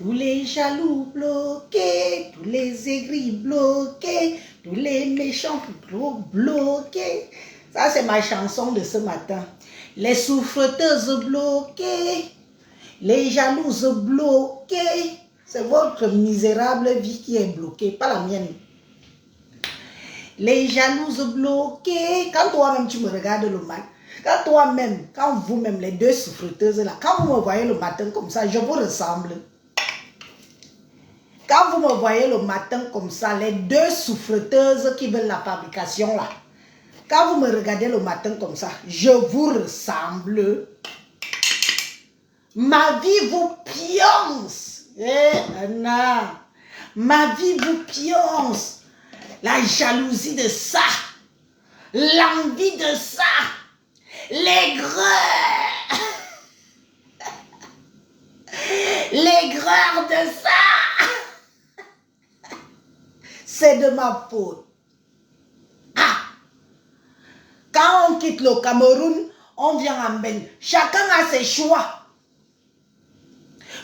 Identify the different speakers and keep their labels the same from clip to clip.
Speaker 1: Tous les jaloux bloqués, tous les aigris bloqués, tous les méchants bloqués. Ça, c'est ma chanson de ce matin. Les souffreteuses bloquées, les jalouses bloquées. C'est votre misérable vie qui est bloquée, pas la mienne. Les jalouses bloquées. Quand toi-même tu me regardes le matin, quand toi-même, quand vous-même, les deux souffreteuses là, quand vous me voyez le matin comme ça, je vous ressemble. Quand vous me voyez le matin comme ça, les deux souffreteuses qui veulent la fabrication là, quand vous me regardez le matin comme ça, je vous ressemble. Ma vie vous pionce. Anna, ma vie vous pionce. La jalousie de ça, l'envie de ça, l'aigreur. L'aigreur de ça. C'est de ma faute. Ah! Quand on quitte le Cameroun, on vient en Ben. Chacun a ses choix.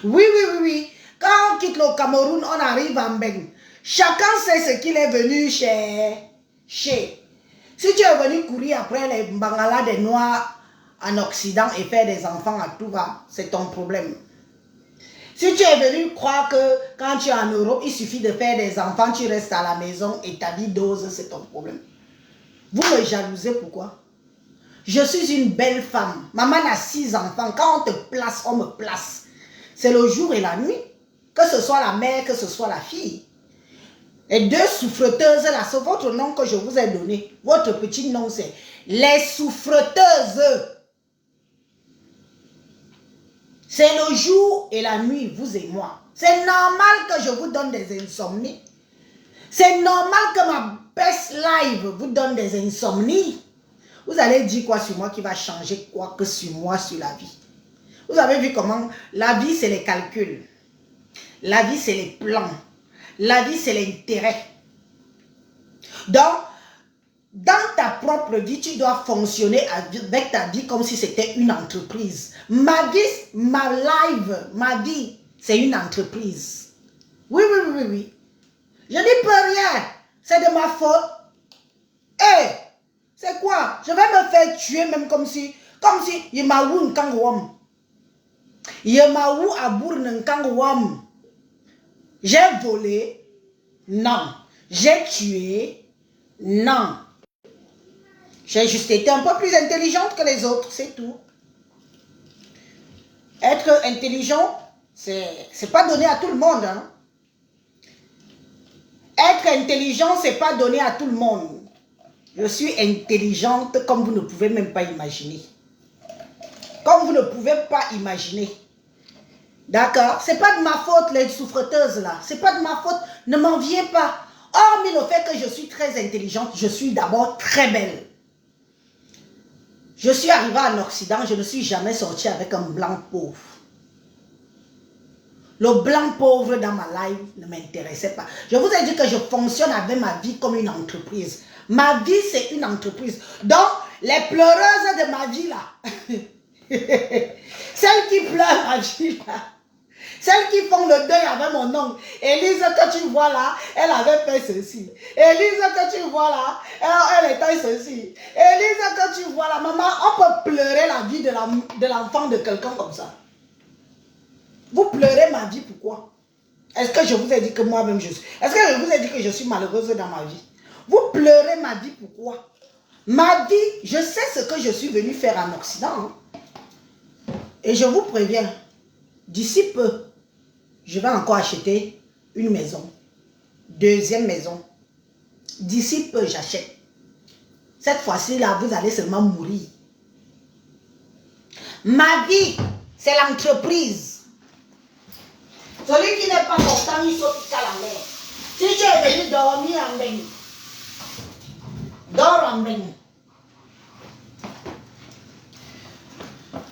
Speaker 1: Oui. Quand on quitte le Cameroun, on arrive en Ben. Chacun sait ce qu'il est venu chez. Si tu es venu courir après les Bangalas des Noirs en Occident et faire des enfants à tout va, c'est ton problème. Si tu es venu croire que quand tu es en Europe, il suffit de faire des enfants, tu restes à la maison et ta vie dose, c'est ton problème. Vous me jalousez pourquoi? Je suis une belle femme. Maman a 6 enfants. Quand on te place, on me place. C'est le jour et la nuit. Que ce soit la mère, que ce soit la fille. Et deux souffreteuses, là, c'est votre nom que je vous ai donné. Votre petit nom, c'est les souffreteuses. C'est le jour et la nuit, vous et moi. C'est normal que je vous donne des insomnies. C'est normal que ma best live vous donne des insomnies. Vous allez dire quoi sur moi qui va changer quoi que sur moi, sur la vie. Vous avez vu comment la vie, c'est les calculs. La vie, c'est les plans. La vie, c'est l'intérêt. Donc, dans ta propre vie, tu dois fonctionner avec ta vie comme si c'était une entreprise. Ma vie, ma live, ma vie, c'est une entreprise. Oui. Je dis pas rien. C'est de ma faute. Hé, c'est quoi? Je vais me faire tuer même comme si il m'a ou un kangouam. Il m'a ou à bourne un kangouam. J'ai volé? Non. J'ai tué? Non. J'ai juste été un peu plus intelligente que les autres, c'est tout. Être intelligent, c'est pas donné à tout le monde. Hein. Être intelligent, c'est pas donné à tout le monde. Je suis intelligente comme vous ne pouvez même pas imaginer. Comme vous ne pouvez pas imaginer. D'accord? C'est pas de ma faute, les souffreteuses là. C'est pas de ma faute. Ne m'en viens pas. Hormis le fait que je suis très intelligente, je suis d'abord très belle. Je suis arrivée en Occident, je ne suis jamais sortie avec un blanc pauvre. Le blanc pauvre dans ma life ne m'intéressait pas. Je vous ai dit que je fonctionne avec ma vie comme une entreprise. Ma vie, c'est une entreprise. Donc, les pleureuses de ma vie là, celles qui pleurent ma vie là, celles qui font le deuil avec mon oncle. Élise que tu vois là, elle avait fait ceci. Élise que tu vois là, elle était ceci. Élise que tu vois là, maman, on peut pleurer la vie de l'enfant de quelqu'un comme ça. Vous pleurez ma vie, pourquoi? Est-ce que je vous ai dit que moi-même je suis... Est-ce que je vous ai dit que je suis malheureuse dans ma vie? Vous pleurez ma vie, pourquoi? Ma vie, je sais ce que je suis venue faire en Occident. Hein. Et je vous préviens, d'ici peu, je vais encore acheter une maison. Deuxième maison. D'ici peu, j'achète. Cette fois-ci, là, vous allez seulement mourir. Ma vie, c'est l'entreprise. Celui qui n'est pas content, il saute à la mer. Si tu es venu dormir en bain, dors en bain.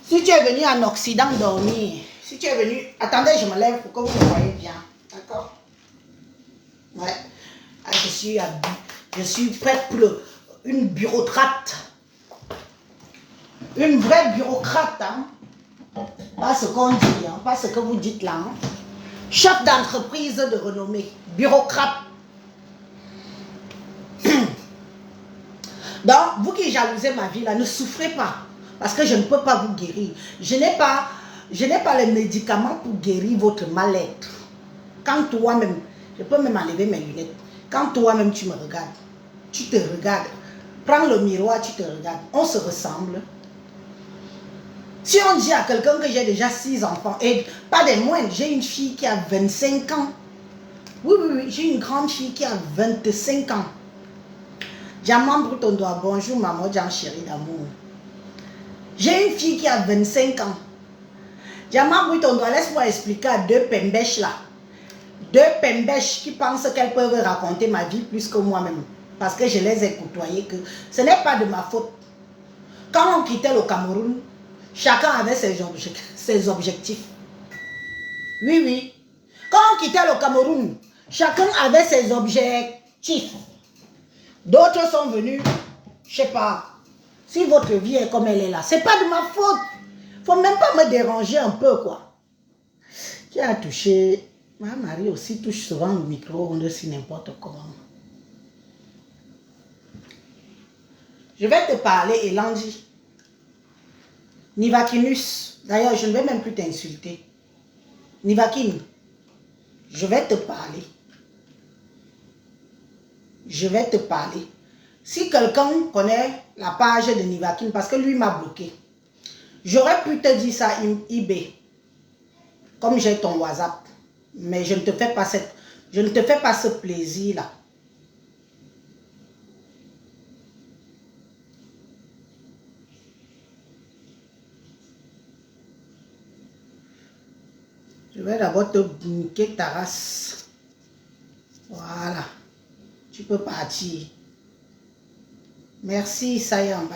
Speaker 1: Si tu es venu en Occident dormir, si tu es venu... Attendez, je me lève pour que vous me voyez bien. D'accord? Ouais. Ah, je suis prête pour une bureaucrate. Une vraie bureaucrate. Hein? Pas ce qu'on dit, hein? Pas ce que vous dites là. Hein? chef d'entreprise de renommée, bureaucrate. Donc, vous qui jalousez ma vie là, ne souffrez pas. Parce que je ne peux pas vous guérir. Je n'ai pas les médicaments pour guérir votre mal-être. Quand toi-même, je peux même enlever mes lunettes. Quand toi-même tu me regardes, tu te regardes. Prends le miroir, tu te regardes. On se ressemble. Si on dit à quelqu'un que j'ai déjà 6 enfants, et pas des moindres, j'ai une fille qui a 25 ans. Oui, oui, oui, j'ai une grande fille qui a 25 ans. Diamant ton doigt, bonjour maman, Jean chérie d'amour. J'ai une fille qui a 25 ans. Diamant ton doigt, laisse-moi expliquer à 2 pembèches là. 2 pembèches qui pensent qu'elles peuvent raconter ma vie plus que moi-même. Parce que je les ai côtoyées, que ce n'est pas de ma faute. Quand on quittait le Cameroun, chacun avait ses objectifs. Oui, oui. Quand on quittait le Cameroun, chacun avait ses objectifs. D'autres sont venus, je ne sais pas, si votre vie est comme elle est là, ce n'est pas de ma faute. Il ne faut même pas me déranger un peu, quoi. Qui a touché, ma mari aussi touche souvent le micro, on si n'importe comment. Je vais te parler, Elandi. Nivakinus, d'ailleurs, je ne vais même plus t'insulter. Nivakin, je vais te parler. Je vais te parler. Si quelqu'un connaît la page de Nivakin, parce que lui m'a bloqué, j'aurais pu te dire ça eBay, comme j'ai ton WhatsApp, mais je ne te fais pas ce plaisir-là. Je vais d'abord te niquer ta race. Voilà. Tu peux partir. Merci, Sayam.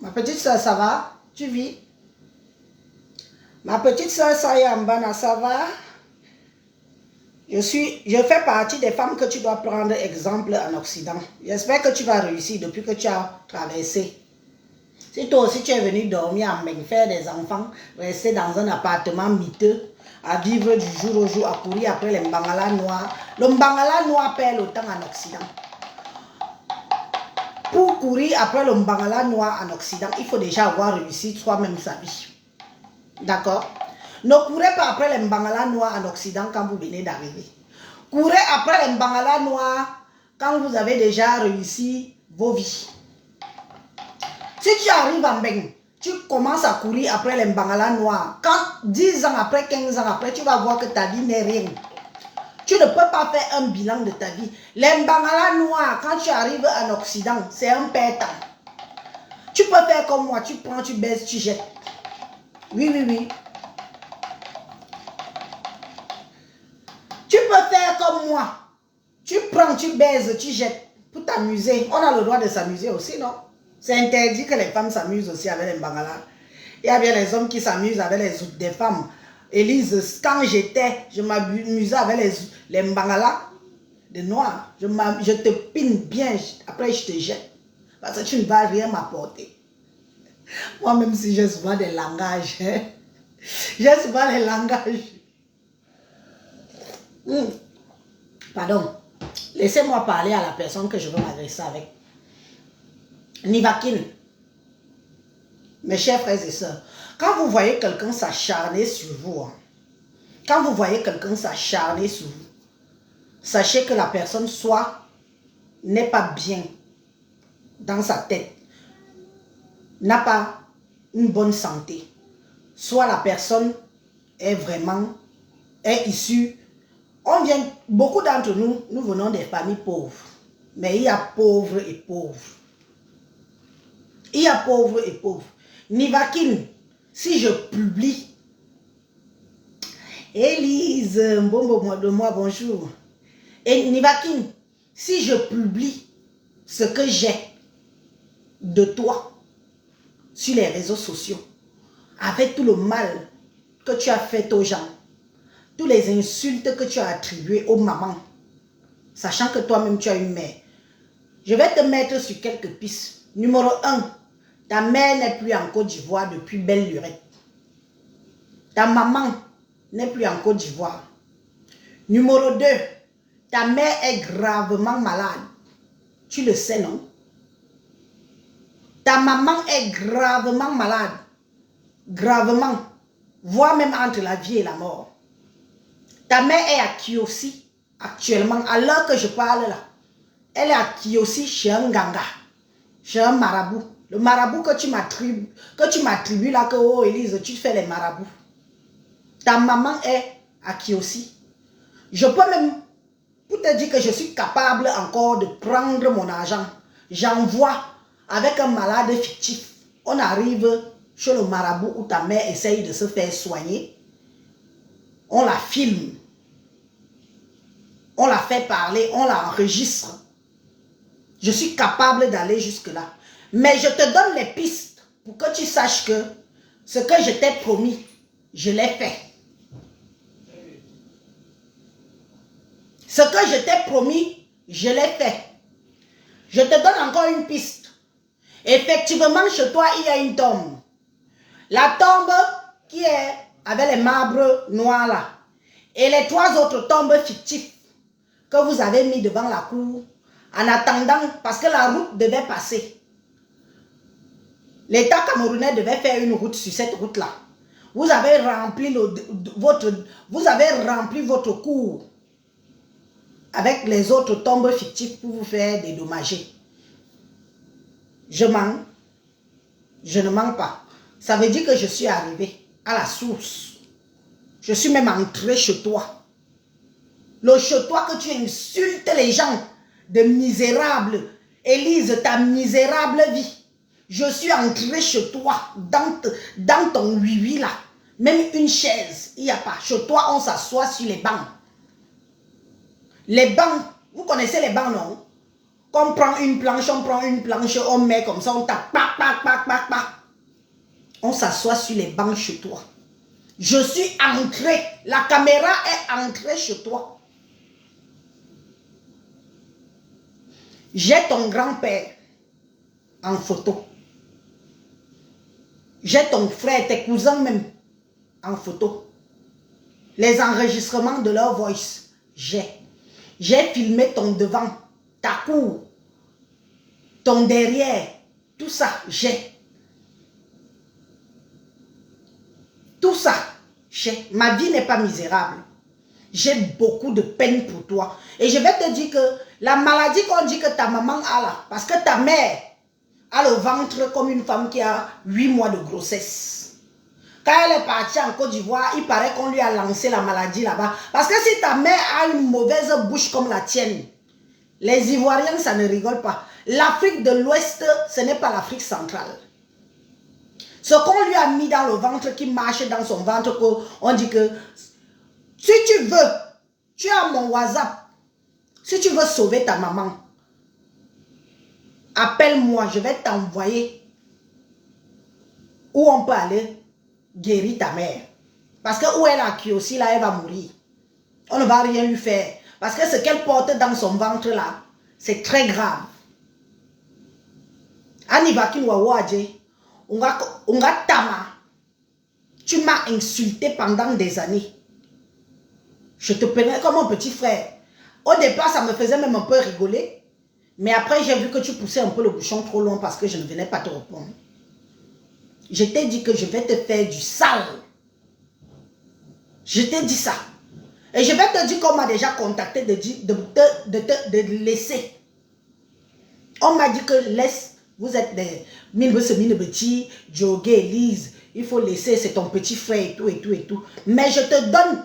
Speaker 1: Ma petite soeur, ça va? Tu vis? Ma petite soeur Sayam, ça va? Je fais partie des femmes que tu dois prendre exemple en Occident. J'espère que tu vas réussir depuis que tu as traversé. Si toi aussi tu es venu dormir en Meng, faire des enfants, rester dans un appartement miteux, à vivre du jour au jour, à courir après les Mbangala noirs. Le Mbangala noir perd le temps en Occident. Pour courir après le Mbangala noir en Occident, il faut déjà avoir réussi soi-même sa vie. D'accord? Ne courez pas après les Mbangala noirs en Occident quand vous venez d'arriver. Courez après les Mbangala noirs quand vous avez déjà réussi vos vies. Si tu arrives en Beng, tu commences à courir après les Mbangala noirs. Quand 10 ans après, 15 ans après, tu vas voir que ta vie n'est rien. Tu ne peux pas faire un bilan de ta vie. Les Mbangala noirs, quand tu arrives en Occident, c'est un père-temps. Tu peux faire comme moi, tu prends, tu baisses, tu jettes. Oui, oui, oui. Tu peux faire comme moi. Tu prends, tu baises, tu jettes pour t'amuser. On a le droit de s'amuser aussi, non? C'est interdit que les femmes s'amusent aussi avec les Mbangala. Il y a bien les hommes qui s'amusent avec des femmes. Élise, quand je m'amusais avec les Mbangala de noirs. Je te pine bien, après je te jette. Parce que tu ne vas rien m'apporter. Moi, même si j'ai souvent des langages, hein? J'ai souvent les langages. Pardon. Laissez-moi parler à la personne que je veux m'adresser avec. Nivakin, mes chers frères et sœurs, quand vous voyez quelqu'un s'acharner sur vous, quand vous voyez quelqu'un s'acharner sur vous, sachez que la personne soit n'est pas bien dans sa tête, n'a pas une bonne santé, soit la personne est issue. Beaucoup d'entre nous, nous venons des familles pauvres, mais il y a pauvres et pauvres. Il y a pauvres et pauvres. Nivakin, si je publie, Élise, de moi, bonjour. Et Nivakin, si je publie ce que j'ai de toi sur les réseaux sociaux, avec tout le mal que tu as fait aux gens, toutes les insultes que tu as attribuées aux mamans, sachant que toi-même tu as une mère, je vais te mettre sur quelques pistes. Numéro 1, ta mère n'est plus en Côte d'Ivoire depuis belle lurette. Ta maman n'est plus en Côte d'Ivoire. Numéro 2, ta mère est gravement malade. Tu le sais, non? Ta maman est gravement malade. Gravement. Voire même entre la vie et la mort. Ta mère est à Kiosi actuellement. À l'heure que je parle là. Elle est à Kiosi chez un ganga. Chez un marabout. Le marabout que tu m'attribues là, que oh Élise, tu fais les marabouts. Ta maman est à Kiosi. Je peux même, pour te dire que je suis capable encore de prendre mon argent. J'envoie avec un malade fictif. On arrive chez le marabout où ta mère essaye de se faire soigner. On la filme. On la fait parler, on la enregistre. Je suis capable d'aller jusque-là. Mais je te donne les pistes pour que tu saches que ce que je t'ai promis, je l'ai fait. Ce que je t'ai promis, je l'ai fait. Je te donne encore une piste. Effectivement, chez toi, il y a une tombe. La tombe qui est avec les marbres noirs là. Et les 3 autres tombes fictives que vous avez mis devant la cour en attendant, parce que la route devait passer. L'État camerounais devait faire une route sur cette route-là. Vous avez rempli votre cour avec les autres tombes fictives pour vous faire dédommager. Je mens. Je ne mens pas. Ça veut dire que je suis arrivé à la source. Je suis même entré chez toi. Le chez toi que tu insultes les gens de misérables. Élise, ta misérable vie. Je suis entré chez toi, dans ton oui-oui là. Même une chaise, il n'y a pas. Chez toi, on s'assoit sur les bancs. Les bancs, vous connaissez les bancs, non? Quand on prend une planche, on met comme ça, on tape, pac, pac, pac, pac, pac. On s'assoit sur les bancs chez toi. Je suis entré, la caméra est entrée chez toi. J'ai ton grand-père en photo. J'ai ton frère, tes cousins même en photo. Les enregistrements de leur voice, j'ai. J'ai filmé ton devant, ta cour, ton derrière, tout ça, j'ai. Tout ça, j'ai. Ma vie n'est pas misérable. J'ai beaucoup de peine pour toi. Et je vais te dire que la maladie qu'on dit que ta maman a là, parce que ta mère a le ventre comme une femme qui a 8 mois de grossesse. Quand elle est partie en Côte d'Ivoire, il paraît qu'on lui a lancé la maladie là-bas. Parce que si ta mère a une mauvaise bouche comme la tienne, les Ivoiriens, ça ne rigole pas. L'Afrique de l'Ouest, ce n'est pas l'Afrique centrale. Ce qu'on lui a mis dans le ventre, qui marche dans son ventre, on dit que si tu veux, tu as mon WhatsApp. Si tu veux sauver ta maman, appelle-moi, je vais t'envoyer où on peut aller guérir ta mère. Parce que où elle a qui aussi, là, elle va mourir. On ne va rien lui faire. Parce que ce qu'elle porte dans son ventre, là, c'est très grave. Anibaki Wawadje, Unga Tama, tu m'as insulté pendant des années. Je te prenais comme un petit frère. Au départ, ça me faisait même un peu rigoler. Mais après, j'ai vu que tu poussais un peu le bouchon trop loin parce que je ne venais pas te répondre. Je t'ai dit que je vais te faire du sale. Je t'ai dit ça. Et je vais te dire qu'on m'a déjà contacté de laisser. On m'a dit que laisse, vous êtes des mille petits, Djogé, Elise, il faut laisser, c'est ton petit frère et tout, et tout, et tout. Mais je te donne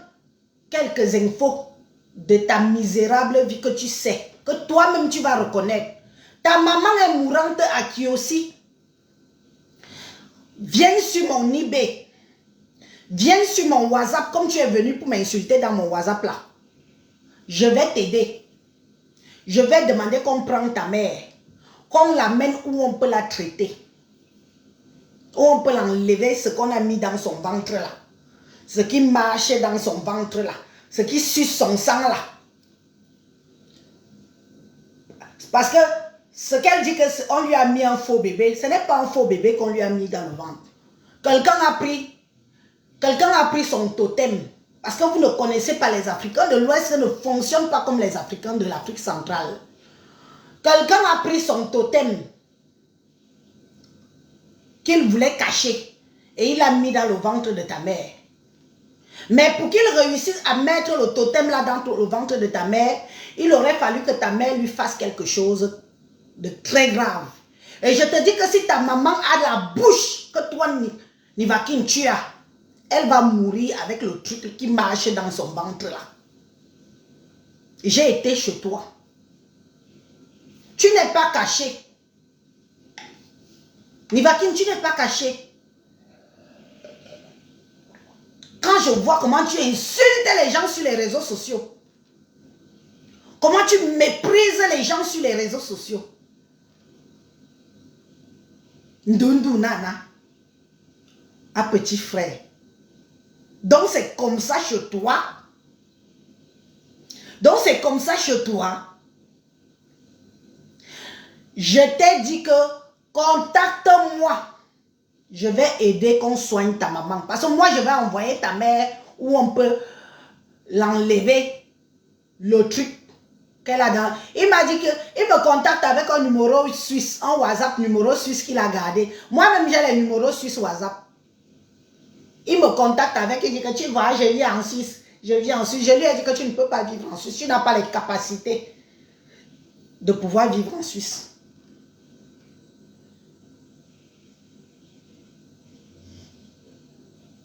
Speaker 1: quelques infos de ta misérable vie que tu sais, que toi-même tu vas reconnaître. Ta maman est mourante à Kiosi. Viens sur mon eBay. Viens sur mon WhatsApp comme tu es venu pour m'insulter dans mon WhatsApp là. Je vais t'aider. Je vais demander qu'on prenne ta mère, qu'on l'amène où on peut la traiter. Où on peut l'enlever ce qu'on a mis dans son ventre là. Ce qui marchait dans son ventre là. Ce qui suce son sang là. Parce que ce qu'elle dit qu'on lui a mis un faux bébé, ce n'est pas un faux bébé qu'on lui a mis dans le ventre. Quelqu'un a pris son totem Parce que vous ne connaissez pas les Africains de l'Ouest ne fonctionnent pas comme les Africains de l'Afrique centrale. Quelqu'un a pris son totem qu'il voulait cacher et il l'a mis dans le ventre de ta mère. Mais pour qu'il réussisse à mettre le totem là dans le ventre de ta mère, il aurait fallu que ta mère lui fasse quelque chose de très grave. Et je te dis que si ta maman a la bouche que toi, Nivakin, tu as, elle va mourir avec le truc qui marche dans son ventre là. J'ai été chez toi. Tu n'es pas caché. Nivakin, tu n'es pas caché. Quand je vois comment tu insultes les gens sur les réseaux sociaux, comment tu méprises les gens sur les réseaux sociaux. Ndundu Nana, un petit frère. Donc c'est comme ça chez toi. Donc c'est comme ça chez toi. Je t'ai dit que contacte-moi. Je vais aider qu'on soigne ta maman. Parce que moi, je vais envoyer ta mère où on peut l'enlever, le truc qu'elle a dans... Il m'a dit qu'il me contacte avec un numéro suisse, un WhatsApp numéro suisse qu'il a gardé. Moi-même, j'ai les numéros suisses WhatsApp. Il me contacte avec, il dit que tu vois, je vis en Suisse. Je vis en Suisse. Je lui ai dit que tu ne peux pas vivre en Suisse. Tu n'as pas les capacités de pouvoir vivre en Suisse.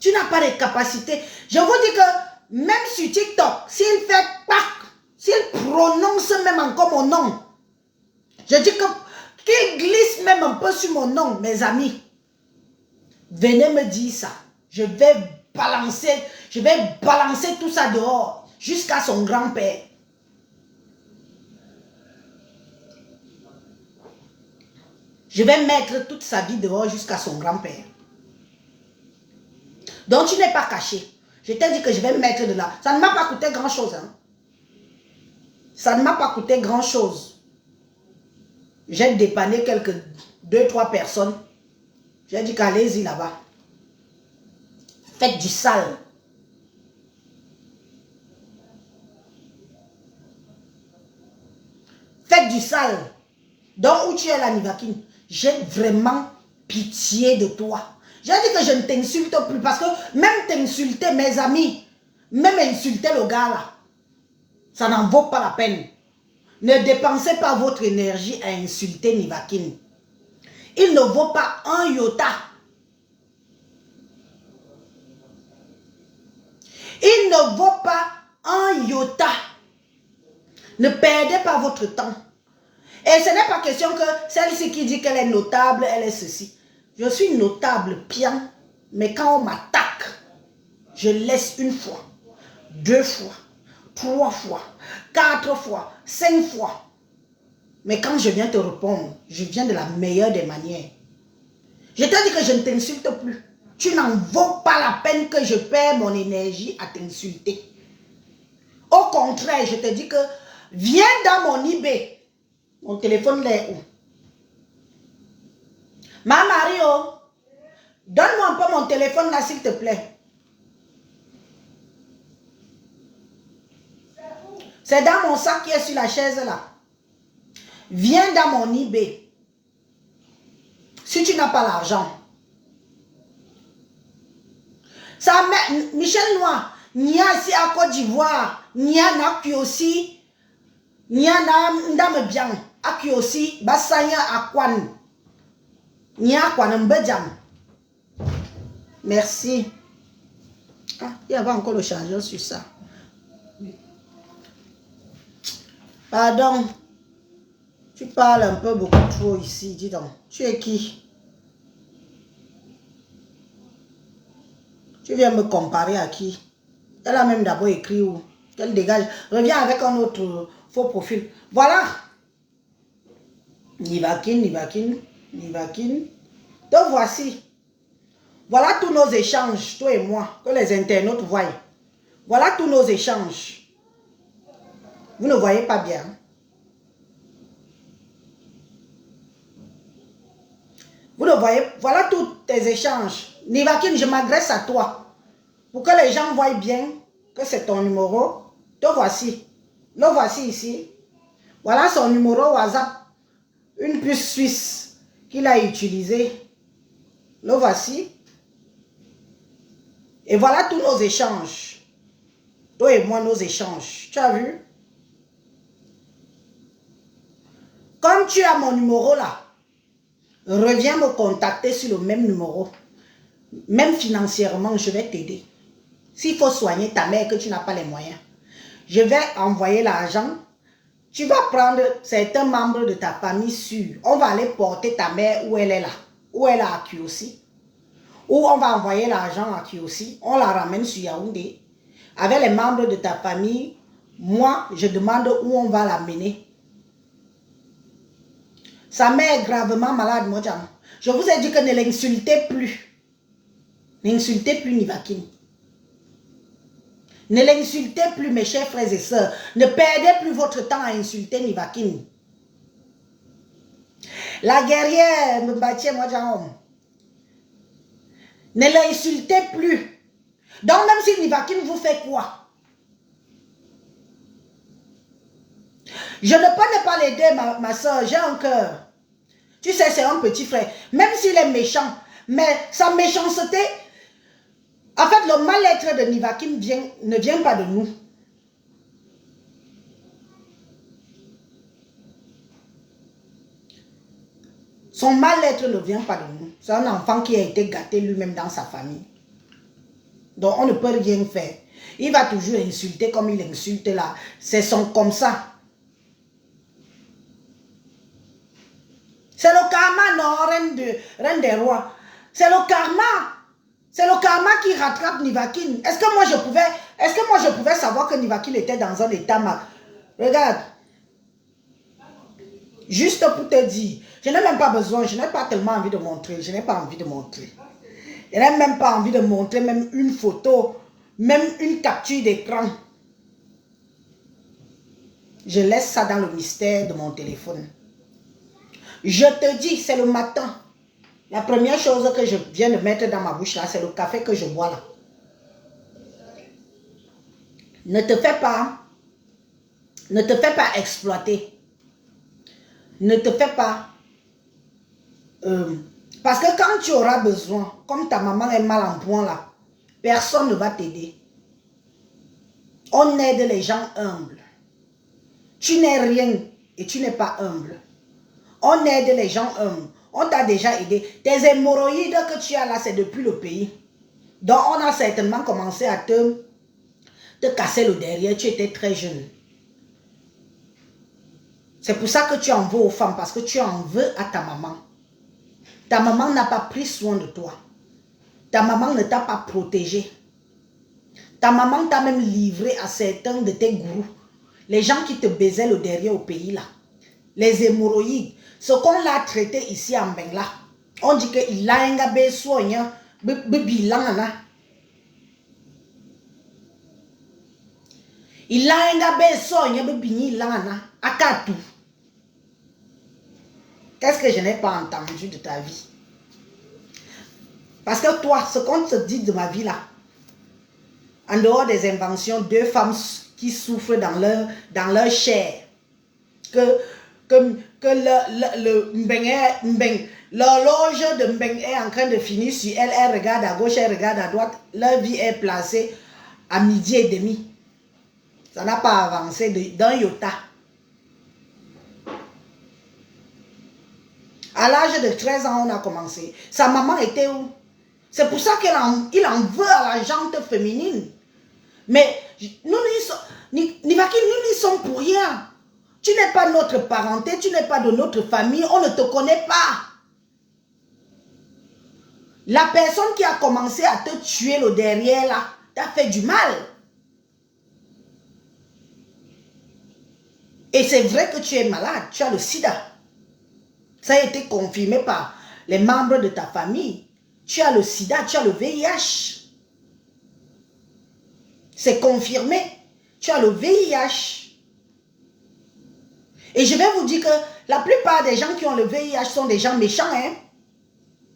Speaker 1: Tu n'as pas les capacités. Je vous dis que même sur TikTok, s'il fait pac, s'il prononce même encore mon nom, je dis que qu'il glisse même un peu sur mon nom, mes amis, venez me dire ça. Je vais balancer tout ça dehors jusqu'à son grand-père. Je vais mettre toute sa vie dehors jusqu'à son grand-père. Donc tu n'es pas caché. Je t'ai dit que je vais mettre de là. Ça ne m'a pas coûté grand-chose. Hein. Ça ne m'a pas coûté grand-chose. J'ai dépanné quelques 2-3 personnes. J'ai dit qu'allez-y là-bas. Faites du sale. Faites du sale. Donc où tu es là, Nivakin, j'ai vraiment pitié de toi. J'ai dit que je ne t'insulte plus parce que même t'insulter mes amis, même insulter le gars là, ça n'en vaut pas la peine. Ne dépensez pas votre énergie à insulter Nivakin. Il ne vaut pas un iota. Il ne vaut pas un iota. Ne perdez pas votre temps. Et ce n'est pas question que celle-ci qui dit qu'elle est notable, elle est ceci. Je suis notable, bien, mais quand on m'attaque, je laisse une fois, 2 fois, 3 fois, 4 fois, 5 fois. Mais quand je viens te répondre, je viens de la meilleure des manières. Je t'ai dit que je ne t'insulte plus. Tu n'en vaux pas la peine que je perds mon énergie à t'insulter. Au contraire, je te dis que viens dans mon eBay. Mon téléphone là est où? Ma Mario, donne-moi un peu mon téléphone là s'il te plaît. C'est dans mon sac qui est sur la chaise là. Viens dans mon eBay. Si tu n'as pas l'argent. Ça met Michel Noir, n'y a ici à Côte d'Ivoire, n'y a na aussi, n'y a na ndame bien, à aussi, basanya à Kwan. N'y a Kwan mbedjam. Merci. Ah, il y avait encore le chargeur sur ça. Pardon. Tu parles un peu beaucoup trop ici, dis donc. Tu es qui? Tu viens me comparer à qui? Elle a même d'abord écrit où? Qu'elle dégage. Reviens avec un autre faux profil. Voilà. Nivakin, Nivakin, Nivakin. Donc voici. Voilà tous nos échanges, toi et moi, que les internautes voient. Voilà tous nos échanges. Vous ne voyez pas bien. Vous le voyez, voilà tous tes échanges. Nivakin, je m'adresse à toi. Pour que les gens voient bien que c'est ton numéro. Te voici. Le voici ici. Voilà son numéro WhatsApp. Une puce suisse qu'il a utilisée. Le voici. Et voilà tous nos échanges. Toi et moi, nos échanges. Tu as vu? Comme tu as mon numéro là, reviens me contacter sur le même numéro. Même financièrement, je vais t'aider. S'il faut soigner ta mère que tu n'as pas les moyens, je vais envoyer l'argent. Tu vas prendre certains membres de ta famille sûrs. On va aller porter ta mère où elle est là. Où elle est à Kiosi. Ou on va envoyer l'argent à Kiosi. On la ramène sur Yaoundé. Avec les membres de ta famille, moi, je demande où on va l'amener. Sa mère est gravement malade, mon diamant. Je vous ai dit que ne l'insultez plus. N'insultez plus Nivakine. Ne l'insultez plus, mes chers frères et sœurs. Ne perdez plus votre temps à insulter Nivakine. La guerrière Mbatia Mwadjaom. Ne l'insultez plus. Donc même si Nivakine vous fait quoi? Je ne peux pas l'aider, ma soeur. J'ai un cœur. Tu sais, c'est un petit frère. Même s'il est méchant, mais sa méchanceté... En fait, le mal-être de Nivakine ne vient pas de nous. Son mal-être ne vient pas de nous. C'est un enfant qui a été gâté lui-même dans sa famille. Donc, on ne peut rien faire. Il va toujours insulter comme il insulte là. C'est comme ça. C'est le karma, non, reine des rois. C'est le karma. C'est le karma qui rattrape Nivakine. Est-ce que moi je pouvais savoir que Nivakine était dans un état mal? Regarde. Juste pour te dire, je n'ai même pas besoin, je n'ai pas tellement envie de montrer, je n'ai pas envie de montrer. Je n'ai même pas envie de montrer même une photo, même une capture d'écran. Je laisse ça dans le mystère de mon téléphone. Je te dis, c'est le matin. La première chose que je viens de mettre dans ma bouche là, c'est le café que je bois là. Ne te fais pas exploiter. Ne te fais pas... parce que quand tu auras besoin, comme ta maman est mal en point là, personne ne va t'aider. On aide les gens humbles. Tu n'es rien et tu n'es pas humble. On aide les gens humbles. On t'a déjà aidé. Tes hémorroïdes que tu as là, c'est depuis le pays. Donc on a certainement commencé à te casser le derrière. Tu étais très jeune. C'est pour ça que tu en veux aux femmes, parce que tu en veux à ta maman. Ta maman n'a pas pris soin de toi. Ta maman ne t'a pas protégé. Ta maman t'a même livré à certains de tes gourous. Les gens qui te baisaient le derrière au pays là. Les hémorroïdes. Ce qu'on l'a traité ici en Bengla. On dit qu'il a un gabé soignant. Il a un gabé soignant. Akatu. Qu'est-ce que je n'ai pas entendu de ta vie? Parce que toi, ce qu'on te dit de ma vie là, en dehors des inventions, deux femmes qui souffrent dans leur chair, l'horloge de Mbeng est en train de finir sur elle, elle regarde à gauche, elle regarde à droite, leur vie est placée à 12h30. Ça n'a pas avancé d'un iota. À l'âge de 13 ans, on a commencé. Sa maman était où? C'est pour ça qu'il en veut à la gente féminine. Mais nous n'y sommes pour rien. Tu n'es pas notre parenté, tu n'es pas de notre famille, on ne te connaît pas. La personne qui a commencé à te tuer le derrière là, t'a fait du mal. Et c'est vrai que tu es malade, tu as le sida. Ça a été confirmé par les membres de ta famille. Tu as le sida, tu as le VIH. C'est confirmé. Tu as le VIH. Et je vais vous dire que la plupart des gens qui ont le VIH sont des gens méchants. Hein?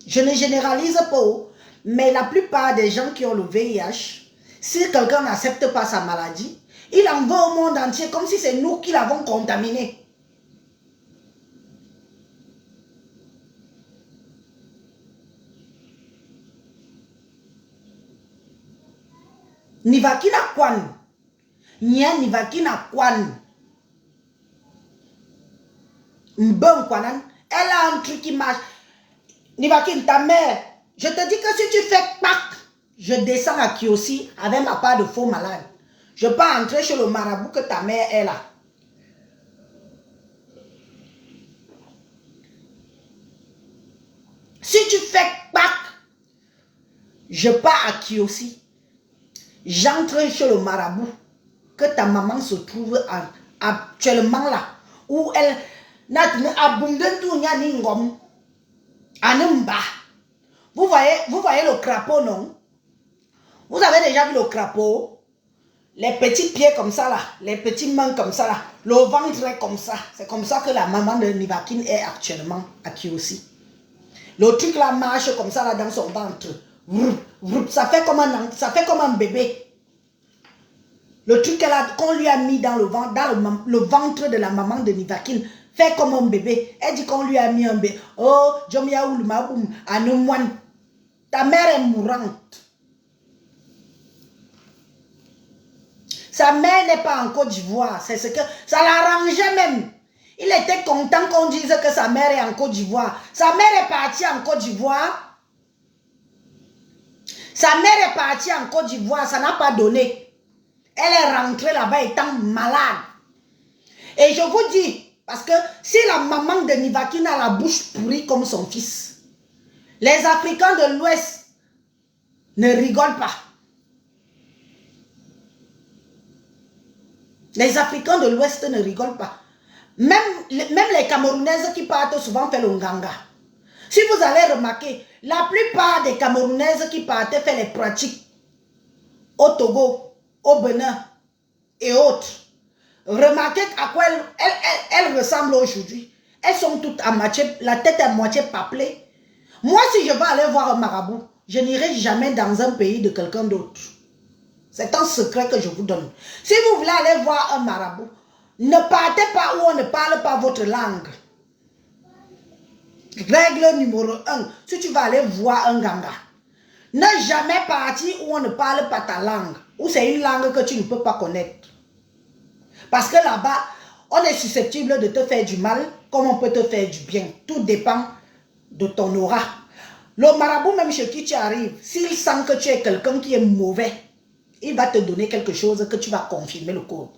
Speaker 1: Je ne généralise pas. Mais la plupart des gens qui ont le VIH, Si quelqu'un n'accepte pas sa maladie, il en veut au monde entier comme si c'est nous qui l'avons contaminé. Nivakina kwan. Nia nivakina kwan. Mbon kwanan. Elle a un truc qui marche. Nivakine, ta mère, je te dis que si tu fais pack, je descends à Kiosi avec ma part de faux malade. Je peux entrer chez le marabout que ta mère est là. Si tu fais pack, je pars à Kiosi. J'entre chez le marabout que ta maman se trouve actuellement là. Où elle n'a vous voyez le crapaud, non? Vous avez déjà vu le crapaud? Les petits pieds comme ça là, les petites mains comme ça là, le ventre est comme ça. C'est comme ça que la maman de Nivakine est actuellement à Kiosi. Le truc là marche comme ça là dans son ventre. Ça fait comme un bébé. Le truc qu'on lui a mis dans le ventre de la maman de Nivakine fait comme un bébé. Elle dit qu'on lui a mis un bébé. Oh, Jomiaoul Maboum, Anomouane. Ta mère est mourante. Sa mère n'est pas en Côte d'Ivoire. C'est ce que ça l'arrangeait même. Il était content qu'on dise que sa mère est en Côte d'Ivoire. Sa mère est partie en Côte d'Ivoire. Sa mère est partie en Côte d'Ivoire. Ça n'a pas donné. Elle est rentrée là-bas étant malade. Et je vous dis, parce que si la maman de Nivakine a la bouche pourrie comme son fils, les Africains de l'Ouest ne rigolent pas. Les Africains de l'Ouest ne rigolent pas. Même les Camerounaises qui partent souvent faire le nganga. Si vous allez remarquer, la plupart des Camerounaises qui partaient faire les pratiques au Togo, au Bénin et autres, remarquez à quoi elles ressemblent aujourd'hui. Elles sont toutes à moitié, la tête à moitié paplée. Moi, si je vais aller voir un marabout, je n'irai jamais dans un pays de quelqu'un d'autre. C'est un secret que je vous donne. Si vous voulez aller voir un marabout, ne partez pas où on ne parle pas votre langue. Règle numéro 1, si tu vas aller voir un ganga, ne jamais partir où on ne parle pas ta langue, où c'est une langue que tu ne peux pas connaître. Parce que là-bas, on est susceptible de te faire du mal, comme on peut te faire du bien. Tout dépend de ton aura. Le marabout, même chez qui tu arrives, s'il sent que tu es quelqu'un qui est mauvais, il va te donner quelque chose que tu vas confirmer le code.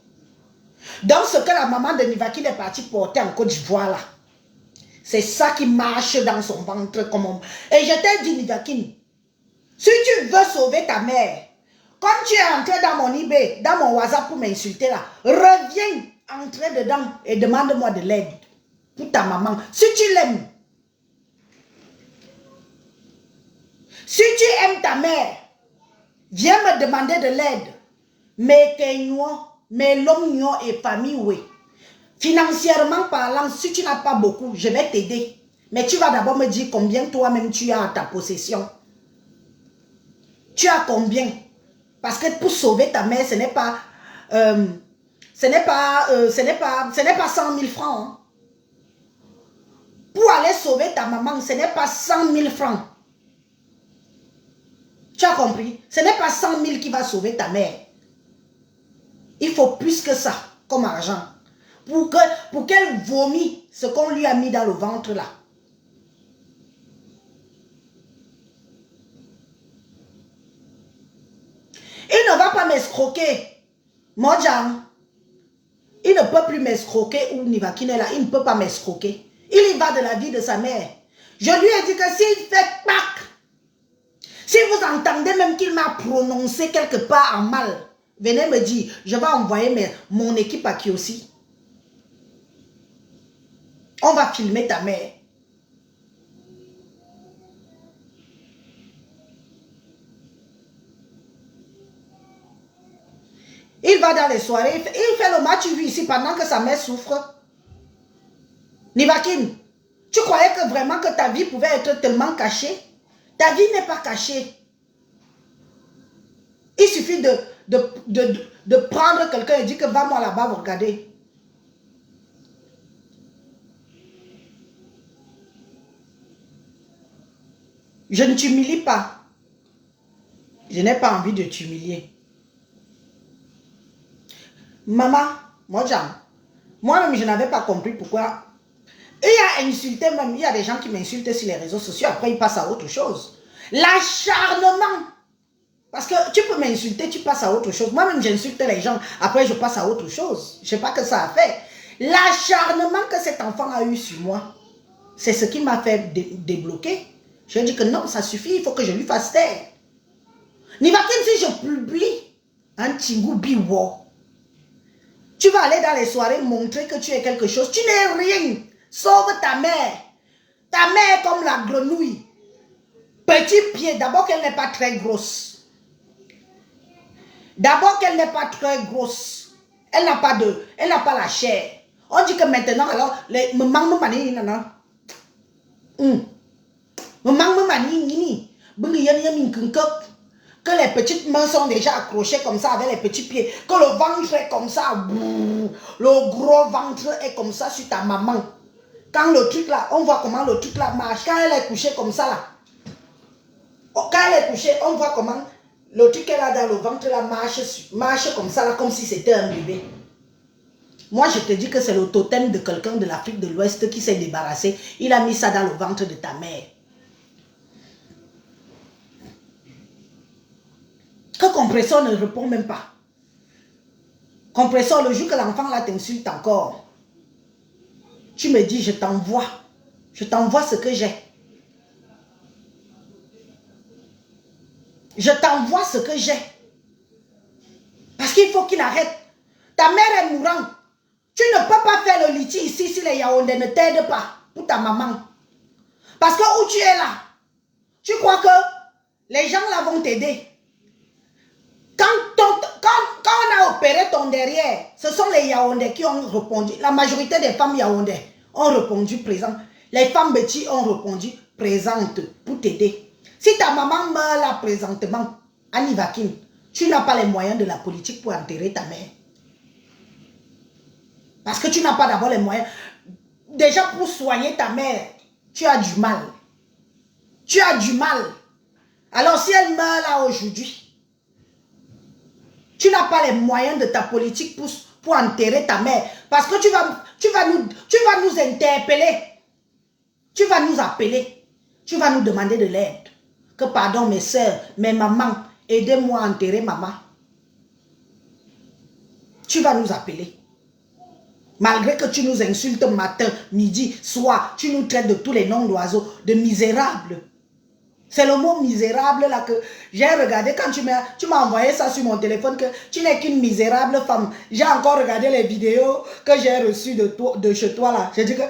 Speaker 1: Donc, ce que la maman de Nivakine est partie porter en Côte d'Ivoire là, c'est ça qui marche dans son ventre. Et je t'ai dit, Nivakine, si tu veux sauver ta mère, comme tu es entré dans mon eBay, dans mon WhatsApp pour m'insulter là, reviens entrer dedans et demande-moi de l'aide pour ta maman. Si tu l'aimes, si tu aimes ta mère, viens me demander de l'aide. Mais l'homme et famille, oui. Financièrement parlant, si tu n'as pas beaucoup, je vais t'aider. Mais tu vas d'abord me dire combien toi-même tu as à ta possession. Tu as combien? Parce que pour sauver ta mère, ce n'est pas 100 000 francs. Hein. Pour aller sauver ta maman, ce n'est pas 100 000 francs. Tu as compris? Ce n'est pas 100 000 qui va sauver ta mère. Il faut plus que ça comme argent. Pour qu'elle vomisse ce qu'on lui a mis dans le ventre là. Il ne va pas m'escroquer. Modjan, il ne peut plus m'escroquer ou Nivakine là, il ne peut pas m'escroquer. Il y va de la vie de sa mère. Je lui ai dit que s'il fait pack, si vous entendez même qu'il m'a prononcé quelque part en mal, venez me dire, je vais envoyer mon équipe à Kiosi. On va filmer ta mère. Il va dans les soirées, il fait le match vu ici pendant que sa mère souffre. Nivakine, tu croyais que vraiment que ta vie pouvait être tellement cachée? Ta vie n'est pas cachée. Il suffit de prendre quelqu'un et dire que va-moi là-bas, vous regardez. Je ne t'humilie pas. Je n'ai pas envie de t'humilier. Maman, moi-même, je n'avais pas compris pourquoi. Il y a insulté même, il y a des gens qui m'insultent sur les réseaux sociaux, après ils passent à autre chose. L'acharnement. Parce que tu peux m'insulter, tu passes à autre chose. Moi-même, j'insulte les gens, après je passe à autre chose. Je ne sais pas que ça a fait. L'acharnement que cet enfant a eu sur moi, c'est ce qui m'a fait débloquer. Je lui ai dit que non, ça suffit, il faut que je lui fasse taire. Nivakin, si je publie un Tingou Biwo, tu vas aller dans les soirées montrer que tu es quelque chose. Tu n'es rien, sauf ta mère. Ta mère est comme la grenouille. Petit pied, d'abord qu'elle n'est pas très grosse. D'abord qu'elle n'est pas très grosse. Elle n'a pas la chair. On dit que maintenant, alors, que les petites mains sont déjà accrochées comme ça avec les petits pieds, que le ventre est comme ça, le gros ventre est comme ça sur ta maman. Quand le truc là, on voit comment le truc là marche. Quand elle est couchée comme ça là, quand elle est couchée, on voit comment le truc qu'elle a dans le ventre là marche comme ça là, comme si c'était un bébé. Moi, je te dis que c'est le totem de quelqu'un de l'Afrique de l'Ouest qui s'est débarrassé. Il a mis ça dans le ventre de ta mère. Que Compresseur ne répond même pas. Compresseur, le jour que l'enfant là t'insulte encore, tu me dis, je t'envoie ce que j'ai. Je t'envoie ce que j'ai. Parce qu'il faut qu'il arrête. Ta mère est mourante. Tu ne peux pas faire le liti ici si les Yaoundés ne t'aident pas pour ta maman. Parce que où tu es là, tu crois que les gens là vont t'aider. Quand on a opéré ton derrière, ce sont les Yaoundés qui ont répondu. La majorité des femmes Yaoundais ont répondu présent. Les femmes Betty ont répondu présente pour t'aider. Si ta maman meurt là présentement, Annie Vakin, tu n'as pas les moyens de la politique pour enterrer ta mère. Parce que tu n'as pas d'abord les moyens. Déjà pour soigner ta mère, tu as du mal. Tu as du mal. Alors si elle meurt là aujourd'hui, tu n'as pas les moyens de ta politique pour enterrer ta mère. Parce que tu vas nous interpeller. Tu vas nous appeler. Tu vas nous demander de l'aide. Que pardon mes soeurs, mes mamans, aidez-moi à enterrer maman. Tu vas nous appeler. Malgré que tu nous insultes matin, midi, soir, tu nous traites de tous les noms d'oiseaux, de misérables. C'est le mot misérable là que j'ai regardé quand tu m'as envoyé ça sur mon téléphone, que tu n'es qu'une misérable femme. J'ai encore regardé les vidéos que j'ai reçues de chez toi là. J'ai dit que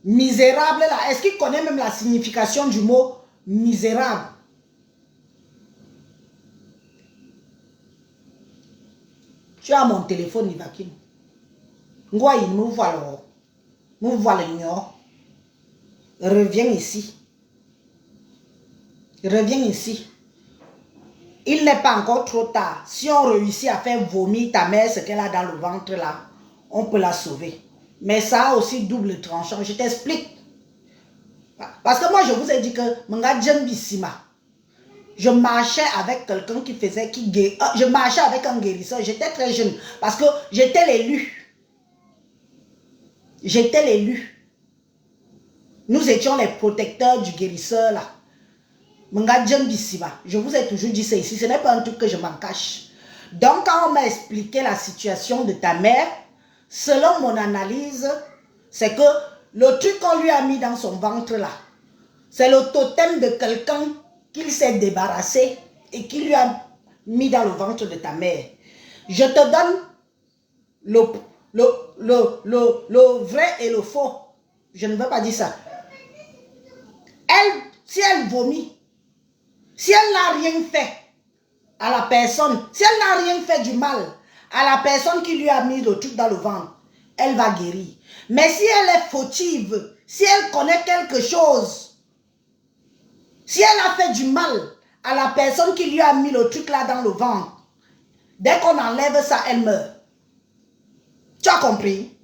Speaker 1: misérable là, est-ce qu'il connaît même la signification du mot misérable? Tu as mon téléphone, Ivakin. Ngoy, nous voilà. Nous voilà. Reviens ici. Reviens ici. Il n'est pas encore trop tard. Si on réussit à faire vomir ta mère ce qu'elle a dans le ventre là, on peut la sauver. Mais ça a aussi double tranchant. Je t'explique. Parce que moi, je vous ai dit que je marchais avec quelqu'un qui faisait, je marchais avec un guérisseur. J'étais très jeune parce que j'étais l'élu. J'étais l'élu. Nous étions les protecteurs du guérisseur là. Je vous ai toujours dit ça ici. Ce n'est pas un truc que je m'en cache. Donc quand on m'a expliqué la situation de ta mère, selon mon analyse, c'est que le truc qu'on lui a mis dans son ventre là, c'est le totem de quelqu'un qu'il s'est débarrassé et qui lui a mis dans le ventre de ta mère. Je te donne le vrai et le faux. Je ne veux pas dire ça. Elle, si elle vomit, si elle n'a rien fait à la personne, si elle n'a rien fait du mal à la personne qui lui a mis le truc dans le ventre, elle va guérir. Mais si elle est fautive, si elle connaît quelque chose, si elle a fait du mal à la personne qui lui a mis le truc là dans le ventre. Dès qu'on enlève ça, elle meurt. Tu as compris?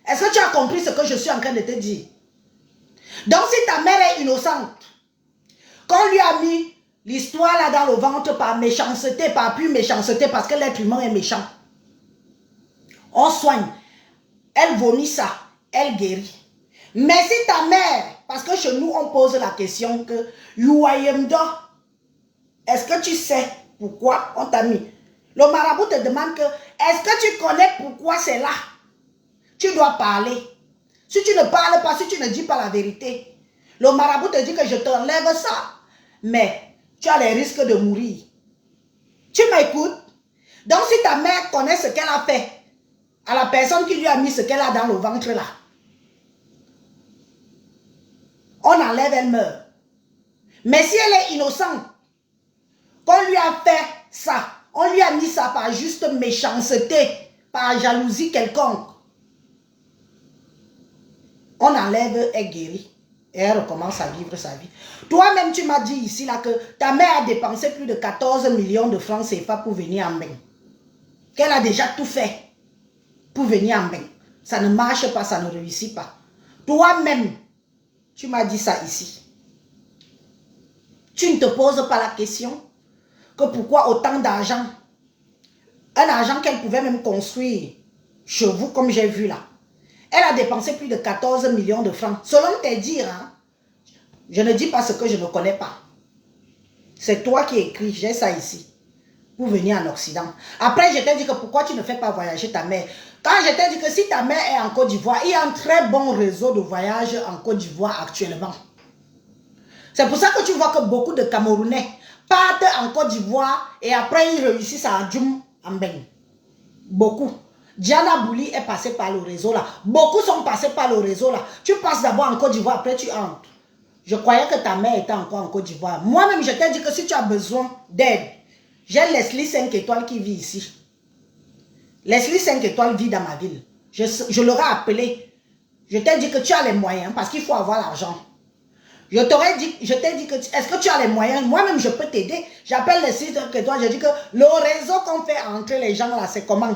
Speaker 1: Est-ce que tu as compris ce que je suis en train de te dire? Donc si ta mère est innocente, qu'on lui a mis l'histoire là dans le ventre par méchanceté, par pure méchanceté, parce que l'être humain est méchant, on soigne. Elle vomit ça, elle guérit. Mais si ta mère, parce que chez nous on pose la question que est-ce que tu sais pourquoi on t'a mis? Le marabout te demande que, est-ce que tu connais pourquoi c'est là? Tu dois parler. Si tu ne parles pas, si tu ne dis pas la vérité, le marabout te dit que je t'enlève ça, mais tu as les risques de mourir. Tu m'écoutes? Donc si ta mère connaît ce qu'elle a fait à la personne qui lui a mis ce qu'elle a dans le ventre là, on enlève, elle meurt. Mais si elle est innocente, qu'on lui a fait ça, on lui a mis ça par juste méchanceté, par jalousie quelconque, on enlève, elle guérit. Et elle recommence à vivre sa vie. Toi-même, tu m'as dit ici là que ta mère a dépensé plus de 14 millions de francs CFA pour venir en bain. Qu'elle a déjà tout fait pour venir en bain. Ça ne marche pas, ça ne réussit pas. Toi-même, tu m'as dit ça ici. Tu ne te poses pas la question que pourquoi autant d'argent, un argent qu'elle pouvait même construire chez vous comme j'ai vu là. Elle a dépensé plus de 14 millions de francs. Selon tes dires, hein, je ne dis pas ce que je ne connais pas. C'est toi qui écris, j'ai ça ici, pour venir en Occident. Après, je t'ai dit que pourquoi tu ne fais pas voyager ta mère. Quand je t'ai dit que si ta mère est en Côte d'Ivoire, il y a un très bon réseau de voyage en Côte d'Ivoire actuellement. C'est pour ça que tu vois que beaucoup de Camerounais partent en Côte d'Ivoire et après ils réussissent à Djoum en Beng. Beaucoup. Diana Bouli est passée par le réseau là. Beaucoup sont passés par le réseau là. Tu passes d'abord en Côte d'Ivoire, après tu entres. Je croyais que ta mère était encore en Côte d'Ivoire. Moi-même, je t'ai dit que si tu as besoin d'aide, j'ai Leslie 5 étoiles qui vit ici. Leslie 5 étoiles vit dans ma ville. Je l'aurais appelé. Je t'ai dit que tu as les moyens parce qu'il faut avoir l'argent. Je t'ai dit que est-ce que tu as les moyens? Moi-même, je peux t'aider. J'appelle Leslie 5 étoiles. Je dis que le réseau qu'on fait entrer les gens là, c'est comment?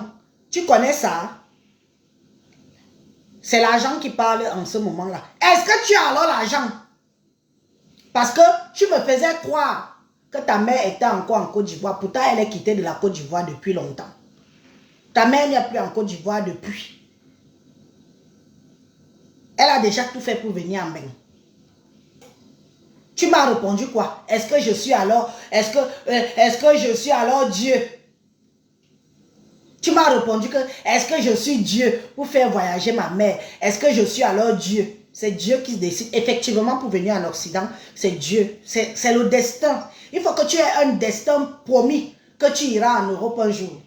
Speaker 1: Tu connais ça? C'est l'argent qui parle en ce moment-là. Est-ce que tu as alors l'argent? Parce que tu me faisais croire que ta mère était encore en Côte d'Ivoire. Pourtant, elle est quittée de la Côte d'Ivoire depuis longtemps. Ta mère n'est plus en Côte d'Ivoire depuis. Elle a déjà tout fait pour venir en bain. Tu m'as répondu quoi? Est-ce que je suis alors, est-ce que je suis alors Dieu? Tu m'as répondu que est-ce que je suis Dieu pour faire voyager ma mère? Est-ce que je suis alors Dieu? C'est Dieu qui décide. Effectivement, pour venir en Occident, c'est Dieu. C'est le destin. Il faut que tu aies un destin promis que tu iras en Europe un jour.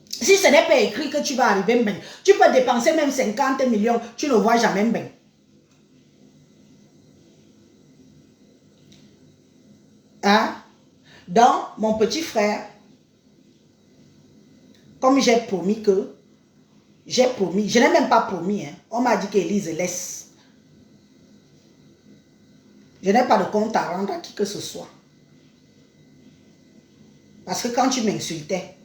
Speaker 1: Si ce n'est pas écrit que tu vas arriver, ben, tu peux dépenser même 50 millions, tu ne vois jamais ben. Hein? Donc, mon petit frère, comme j'ai promis que, je n'ai même pas promis, hein. On m'a dit qu'Élise laisse. Je n'ai pas de compte à rendre à qui que ce soit. Parce que quand tu m'insultais,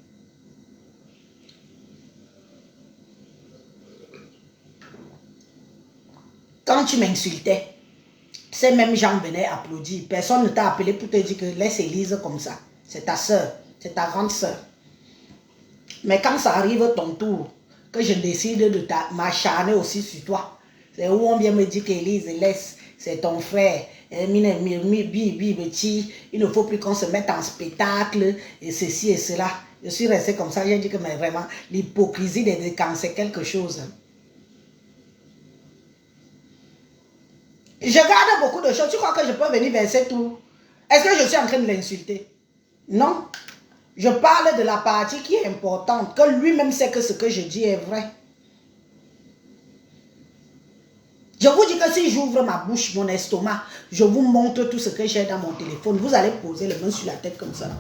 Speaker 1: ces mêmes gens venaient applaudir. Personne ne t'a appelé pour te dire que laisse Élise comme ça. C'est ta soeur, c'est ta grande soeur. Mais quand ça arrive ton tour, que je décide de m'acharner aussi sur toi, c'est où on vient me dire qu'Élise laisse, c'est ton frère. Il ne faut plus qu'on se mette en spectacle et ceci et cela. Je suis restée comme ça, j'ai dit que mais vraiment, l'hypocrisie des camps, c'est quelque chose. Je garde beaucoup de choses. Tu crois que je peux venir verser tout? Est-ce que je suis en train de l'insulter? Non. Je parle de la partie qui est importante, que lui-même sait que ce que je dis est vrai. Je vous dis que si j'ouvre ma bouche, mon estomac, je vous montre tout ce que j'ai dans mon téléphone, vous allez poser les mains sur la tête comme ça.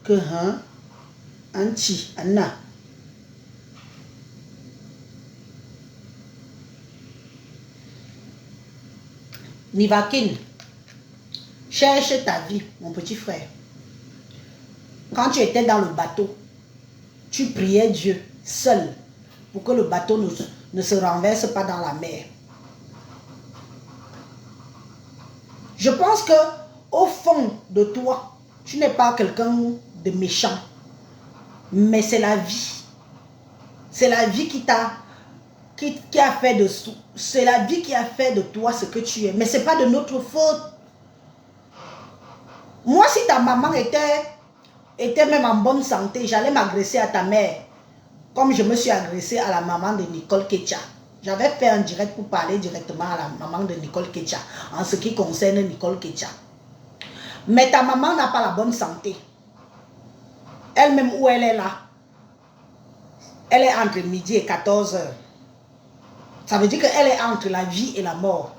Speaker 1: Que, hein? Anti, Anna. Nivakin. Cherche ta vie, mon petit frère. Quand tu étais dans le bateau, tu priais Dieu seul pour que le bateau ne se renverse pas dans la mer. Je pense que au fond de toi, tu n'es pas quelqu'un de méchant, mais c'est la vie. C'est la vie qui a fait de c'est la vie qui a fait de toi ce que tu es, mais c'est pas de notre faute. Moi, si ta maman était même en bonne santé, j'allais m'agresser à ta mère, comme je me suis agressée à la maman de Nicole Ketcha. J'avais fait un direct pour parler directement à la maman de Nicole Ketcha, en ce qui concerne Nicole Ketcha. Mais ta maman n'a pas la bonne santé. Elle-même où elle est là, elle est entre midi et 14 heures. Ça veut dire qu'elle est entre la vie et la mort.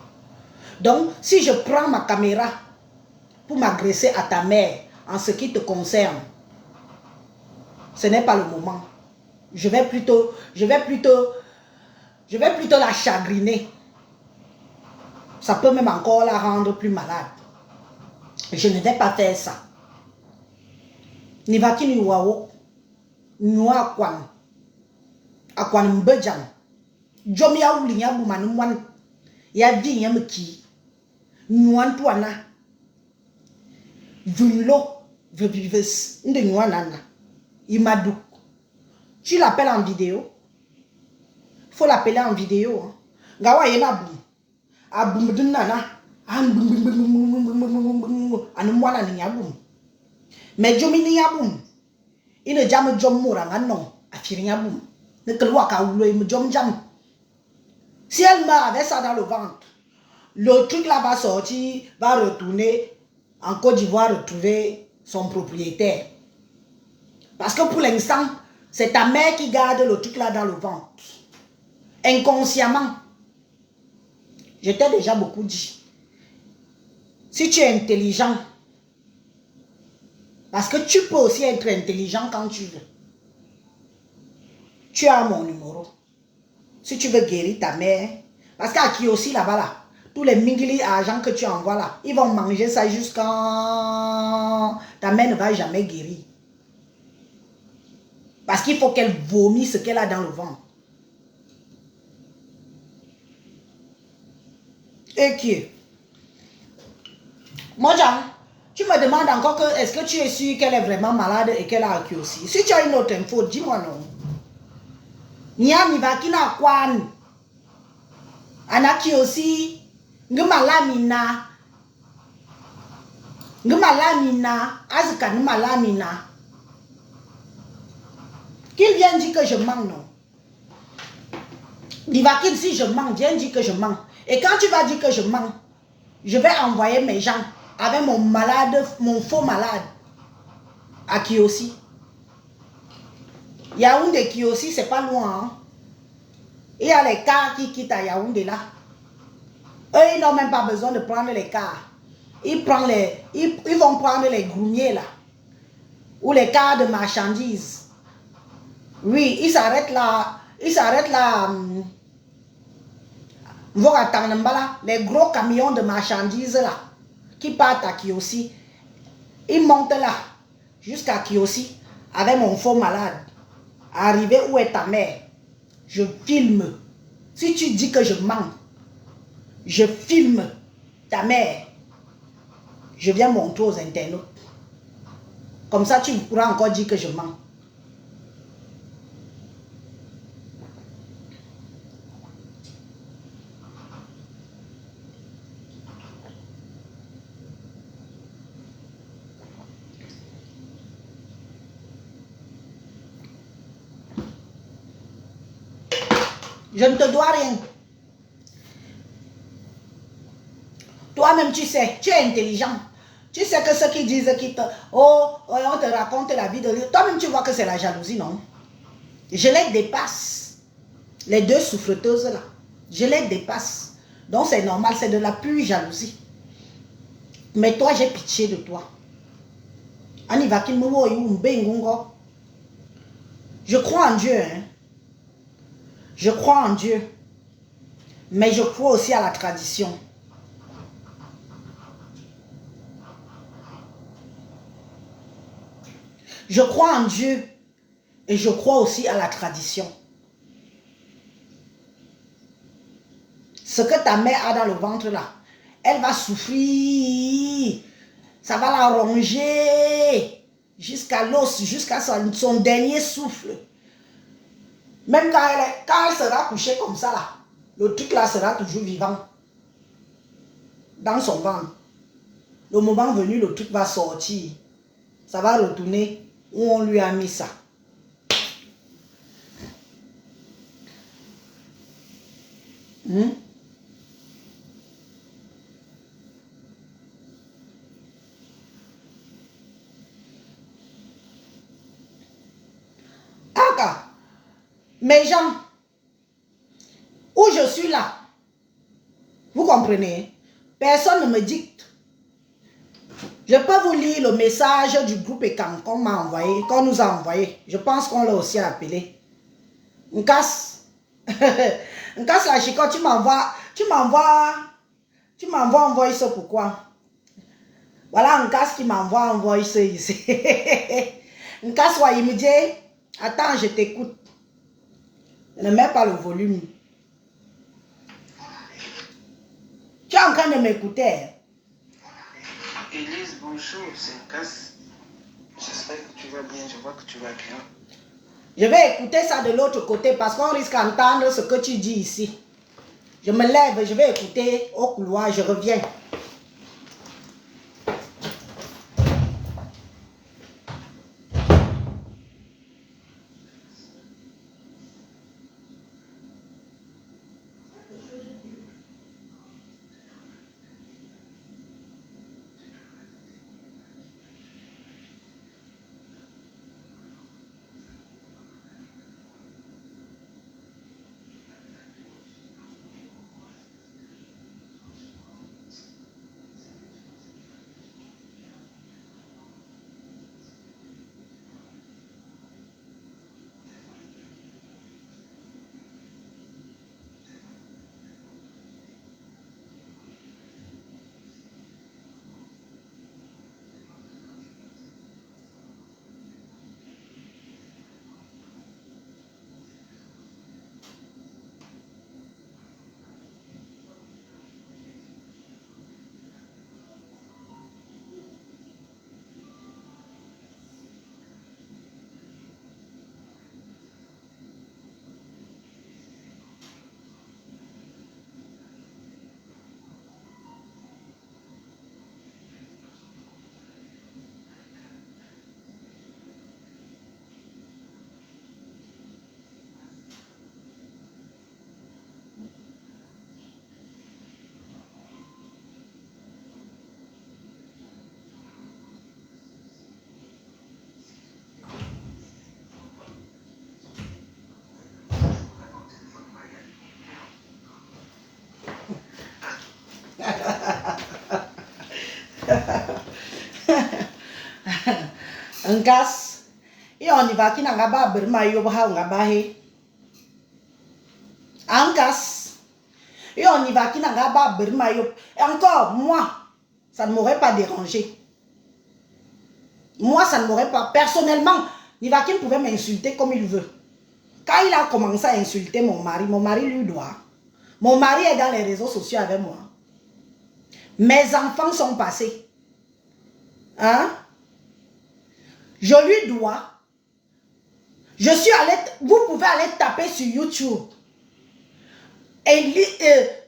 Speaker 1: Donc, si je prends ma caméra pour m'agresser à ta mère en ce qui te concerne, ce n'est pas le moment. Je vais plutôt la chagriner. Ça peut même encore la rendre plus malade. Je ne vais pas faire ça. Nivaki ni wawo, nwa akwan mbejam. Jom ya uli ya bumanu wan ya di ya mki. Nwan tuana. Vunlo vevives nde nwanana. Imadou. Tu l'appelles en vidéo. Faut l'appeler en vidéo. Gawa yena boum. Aboum dunana. Anumwana ni yaboum. Mais jomi ni yaboum. Il ne jam jom mouranga non. Afiri yaboum. Ne kelwa ka oulo me jom jam. Si elle meurt avec ça dans le ventre, le truc là va sortir, va retourner en Côte d'Ivoire, retrouver son propriétaire. Parce que pour l'instant, c'est ta mère qui garde le truc là dans le ventre. Inconsciemment. Je t'ai déjà beaucoup dit. Si tu es intelligent, parce que tu peux aussi être intelligent quand tu veux. Tu as mon numéro. Si tu veux guérir ta mère, parce qu'à qui aussi là-bas là, tous les mingili argent que tu envoies là, ils vont manger ça jusqu'à ta mère ne va jamais guérir. Parce qu'il faut qu'elle vomisse ce qu'elle a dans le ventre. Et qui? Moi, tu me demandes encore que est-ce que tu es sûr qu'elle est vraiment malade et qu'elle a qui aussi. Si tu as une autre info, dis-moi non. Nyami va qui n'a quoi? Anaki aussi. Ngmalamina. Ngmalamina. Azka ngmalamina. Qu'il vienne dire que je mens, non. Divakine, si je mens, viens dire que je mens. Et quand tu vas dire que je mens, je vais envoyer mes gens avec mon malade, mon faux malade à Kiosi. Yaoundé Kiosi, c'est pas loin. Hein? Il y a les cars qui quittent à Yaoundé là. Eux, ils n'ont même pas besoin de prendre les cars. Ils vont prendre les groumiers là. Ou les cars de marchandises. Oui, ils s'arrêtent là. Ils s'arrêtent là. Les gros camions de marchandises là. Qui partent à Kiosi. Ils montent là. Jusqu'à Kiosi. Avec mon faux malade. Arrivé où est ta mère? Je filme. Si tu dis que je mens, je filme ta mère. Je viens montrer aux internautes. Comme ça, tu pourras encore dire que je mens. Je ne te dois rien. Toi-même, tu sais, tu es intelligent. Tu sais que ceux qui disent on te raconte la vie de lui. Toi-même, tu vois que c'est la jalousie, non? Je les dépasse. Les deux souffreteuses là. Je les dépasse. Donc, c'est normal, c'est de la pure jalousie. Mais toi, j'ai pitié de toi. Je crois en Dieu, hein. Je crois en Dieu. Mais je crois aussi à la tradition. Je crois en Dieu et je crois aussi à la tradition. Ce que ta mère a dans le ventre là, elle va souffrir. Ça va la ronger jusqu'à l'os, jusqu'à son dernier souffle. Même quand elle sera couchée comme ça là, le truc là sera toujours vivant dans son ventre. Le moment venu, le truc va sortir. Ça va retourner où on lui a mis ça. Ah, mes gens, où je suis là, vous comprenez? Personne ne me dicte. Je peux vous lire le message du groupe ECAN qu'on m'a envoyé, qu'on nous a envoyé. Je pense qu'on l'a aussi appelé. Nkas. Nkas la chico, tu m'envoies en voice pourquoi? Voilà Nkas qui m'envoie en voice ici. Nkas, il me dit, attends, je t'écoute. Ne mets pas le volume. Tu es en train de m'écouter.
Speaker 2: Élise, bonjour, c'est Nkas. J'espère que tu vas bien, je vois que tu vas bien.
Speaker 1: Je vais écouter ça de l'autre côté parce qu'on risque d'entendre ce que tu dis ici. Je me lève, je vais écouter au couloir, je reviens. Ngas, et on y va qui n'a pas berma yoba ou ngabahe. Angas, et on y va qui n'a pas berma yob. Et encore, moi, ça ne m'aurait pas dérangé. Moi, ça ne m'aurait pas. Personnellement, Nivakin pouvait m'insulter comme il veut. Quand il a commencé à insulter mon mari lui doit. Mon mari est dans les réseaux sociaux avec moi. Mes enfants sont passés. Hein? Je lui dois. Je suis allée, vous pouvez aller taper sur YouTube.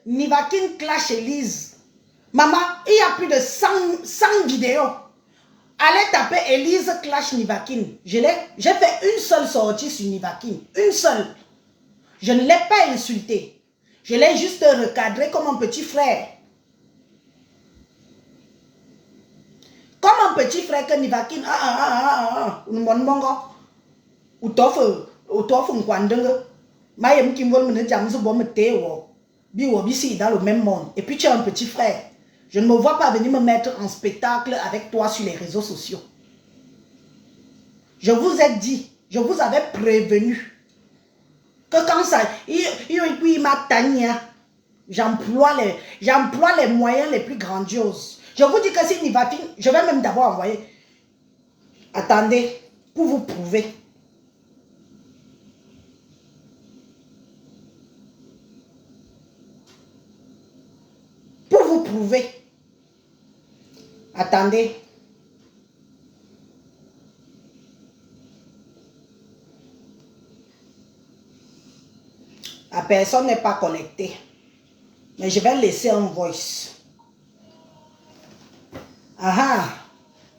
Speaker 1: Nivakin Clash Elise. Maman, il y a plus de 100 vidéos. Allez taper Elise Clash Nivakin. J'ai fait une seule sortie sur Nivakin. Une seule. Je ne l'ai pas insulté. Je l'ai juste recadré comme un petit frère. Comme un petit frère que Nivakin. Ou t'offre Mayem qui veut me dire dans le même monde. Et puis tu es un petit frère. Je ne me vois pas venir me mettre en spectacle avec toi sur les réseaux sociaux. Je vous ai dit, je vous avais prévenu que quand ça, il m'a tagné, j'emploie les moyens les plus grandioses. Je vous dis que si Nivakin, je vais même d'abord envoyer. Attendez, pour vous prouver. Pour vous prouver. Attendez. La personne n'est pas connectée. Mais je vais laisser un voice. Aha.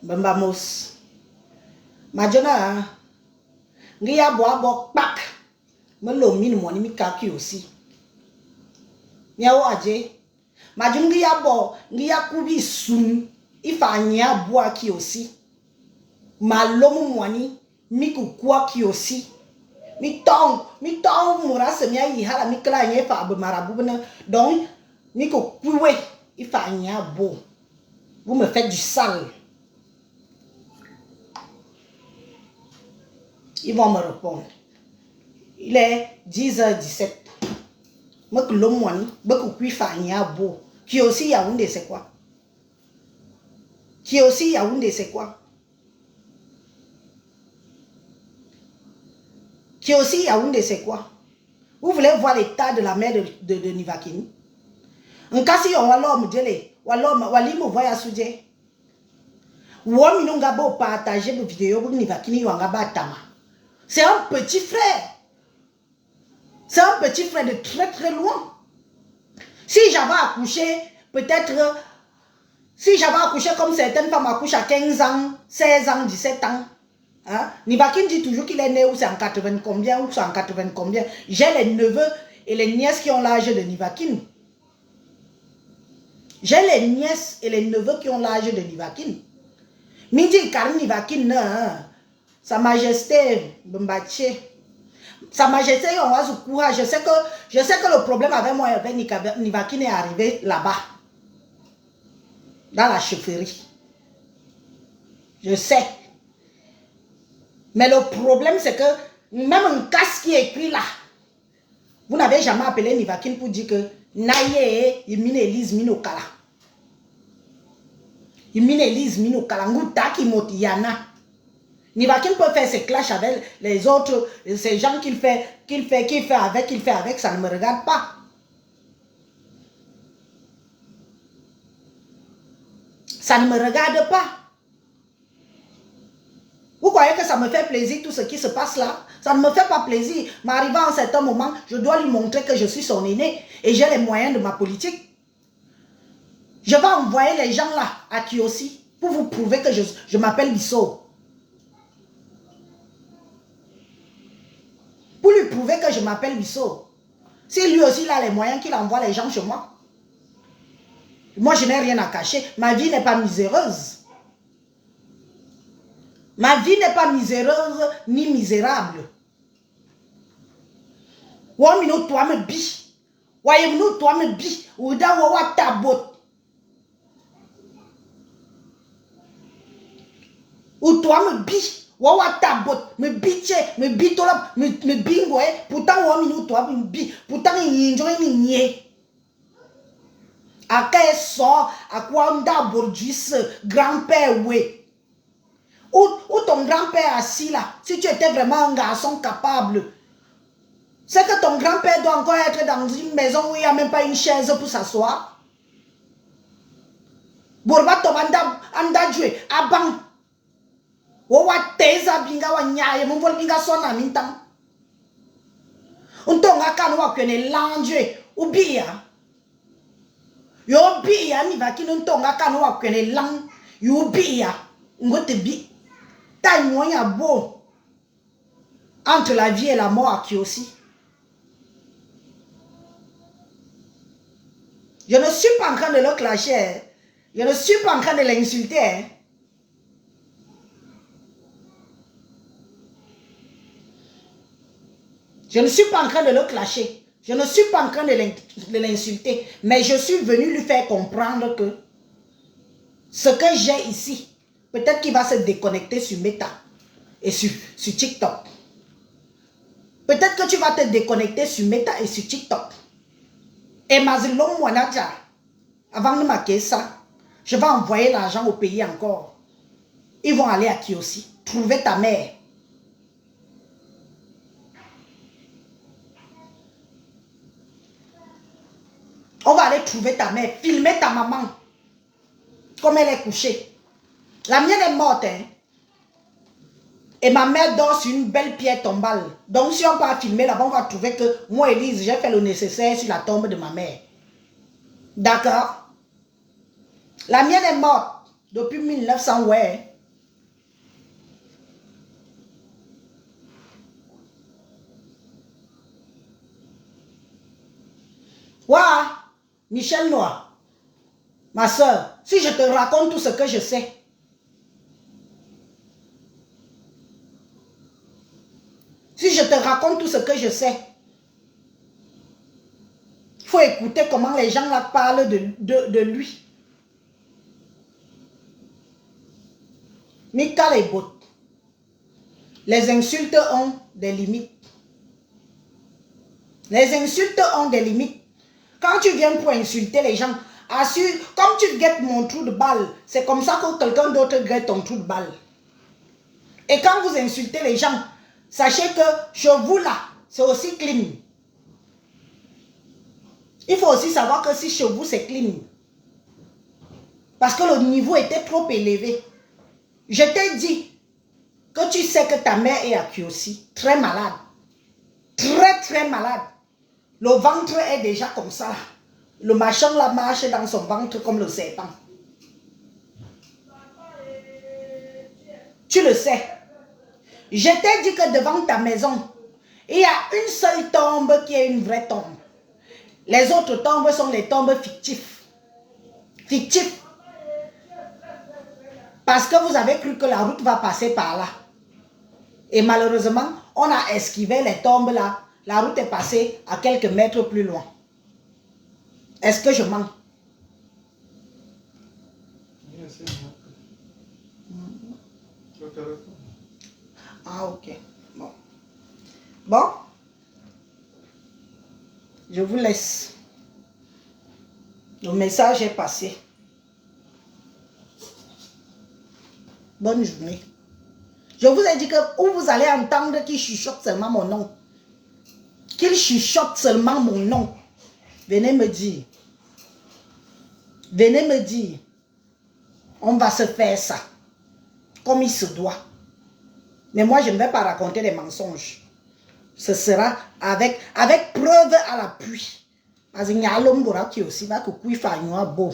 Speaker 1: Bambamos. Majona. Ngia boa bo pak. Me lo min mo ni mi kaki aussi. Nya waje. Majun ngia kubi sun. Ifa nya boa ki aussi. Malomu mwani mi kukua ki aussi. Mi tong mura se mi ayi hala mi kla nye fa be marabu na donc mi kukue ifa nya bo. Vous me faites du sale. Ils vont me répondre. Il est 10h17. Moi que l'homme mwani be kukui fa nya bo. Qui aussi Yaoundé c'est quoi? Qui aussi Yaoundé c'est quoi? Qui aussi Yaoundé c'est quoi? Vous voulez voir l'état de la mer de Nivakini? En cas si on va l'homme délai, wali me voya soudé. Ou minonga bo partager vos vidéos pour Nivakini wangaba tama. C'est un petit frère. C'est un petit frère de très très loin. Si j'avais accouché, peut-être, si j'avais accouché comme certaines femmes accouchent à 15 ans, 16 ans, 17 ans, hein? Nivakine dit toujours qu'il est né ou c'est en 80 combien ou c'est en 80 combien. J'ai les neveux et les nièces qui ont l'âge de Nivakine. J'ai les nièces et les neveux qui ont l'âge de Nivakine. Midi car Nivakine, Sa Majesté Bambaché. Sa Majesté, on va se courage. Je sais que le problème avec moi et avec Nivakine est arrivé là-bas. Dans la chefferie. Je sais. Mais le problème, c'est que même un casque qui est écrit là, vous n'avez jamais appelé Nivakine pour dire que Naye, il mine Elise Minokala. Il mine Elise Minokala. Ngouta qui motiyana. Nivakine peut faire ses clashs avec les autres, ces gens qu'il fait avec, ça ne me regarde pas. Ça ne me regarde pas. Vous croyez que ça me fait plaisir tout ce qui se passe là? Ça ne me fait pas plaisir. Mais arrivé à un certain moment, je dois lui montrer que je suis son aîné et j'ai les moyens de ma politique. Je vais envoyer les gens là à Kiosi pour vous prouver que je m'appelle Bissot. Pour lui prouver que je m'appelle Bissot. Si lui aussi il a les moyens, qu'il envoie les gens chez moi. Moi je n'ai rien à cacher. Ma vie n'est pas miséreuse. Ma vie n'est pas miséreuse ni misérable. Wamino toi me bi. Wayemno toi me bi. Ouda wawa tabot. Ou toi me bi. Wawa tabot. Me biche. Me bitolap. Me bingo. Pourtant wamino toi me bi. Pourtant y'enjoy ni nye. A qu'elle sort. A quoi on d'abordis grand-père ouais. Où ton grand-père assis là, si tu étais vraiment un garçon capable, c'est que ton grand-père doit encore être dans une maison où il n'y a même pas une chaise pour s'asseoir. Borba tomanda anda joué, abang. Owa teza binga wa nyaye, mon vol binga sona mintam. Untonga kanwa kwene langue, ubia. Yo bia ni vakini untonga kanwa kwene lang, yo bia. Ngote bi. Beau entre la vie et la mort à Kiosi. Je ne suis pas en train de le clasher. Je ne suis pas en train de l'insulter. Je ne suis pas en train de le clasher. Je ne suis pas en train de l'insulter. Mais je suis venu lui faire comprendre que ce que j'ai ici, peut-être qu'il va se déconnecter sur Meta et sur TikTok. Peut-être que tu vas te déconnecter sur Meta et sur TikTok. Et Mazilom Mwanadja, avant de marquer ça, je vais envoyer l'argent au pays encore. Ils vont aller à Kiosi, trouver ta mère. On va aller trouver ta mère, filmer ta maman. Comme elle est couchée. La mienne est morte, hein. Et ma mère dort sur une belle pierre tombale. Donc si on va filmer là-bas, on va trouver que moi, Élise, j'ai fait le nécessaire sur la tombe de ma mère. D'accord? La mienne est morte depuis 1900, ouais. Ouah, Michel Noir, ma soeur, si je te raconte tout ce que je sais, si je te raconte tout ce que je sais, il faut écouter comment les gens là parlent de lui. Mika les bottes. Les insultes ont des limites. Les insultes ont des limites. Quand tu viens pour insulter les gens, assure, comme tu guettes mon trou de balle, c'est comme ça que quelqu'un d'autre guette ton trou de balle. Et quand vous insultez les gens, sachez que chez vous là, c'est aussi clean. Il faut aussi savoir que si chez vous c'est clean. Parce que le niveau était trop élevé. Je t'ai dit que tu sais que ta mère est à Kiosi, très malade. Très très malade. Le ventre est déjà comme ça. Le machin là marche dans son ventre comme le serpent. Tu le sais. Je t'ai dit que devant ta maison, il y a une seule tombe qui est une vraie tombe. Les autres tombes sont les tombes fictives. Fictives. Parce que vous avez cru que la route va passer par là. Et malheureusement, on a esquivé les tombes là. La route est passée à quelques mètres plus loin. Est-ce que je mens? Ah, ok. Bon. Bon. Je vous laisse. Le message est passé. Bonne journée. Je vous ai dit que où vous allez entendre qu'il chuchote seulement mon nom. Qu'il chuchote seulement mon nom. Venez me dire. Venez me dire. On va se faire ça. Comme il se doit. Mais moi, je ne vais pas raconter des mensonges. Ce sera avec preuve à l'appui. Parce qu'il y a l'homme qui aussi va que beau.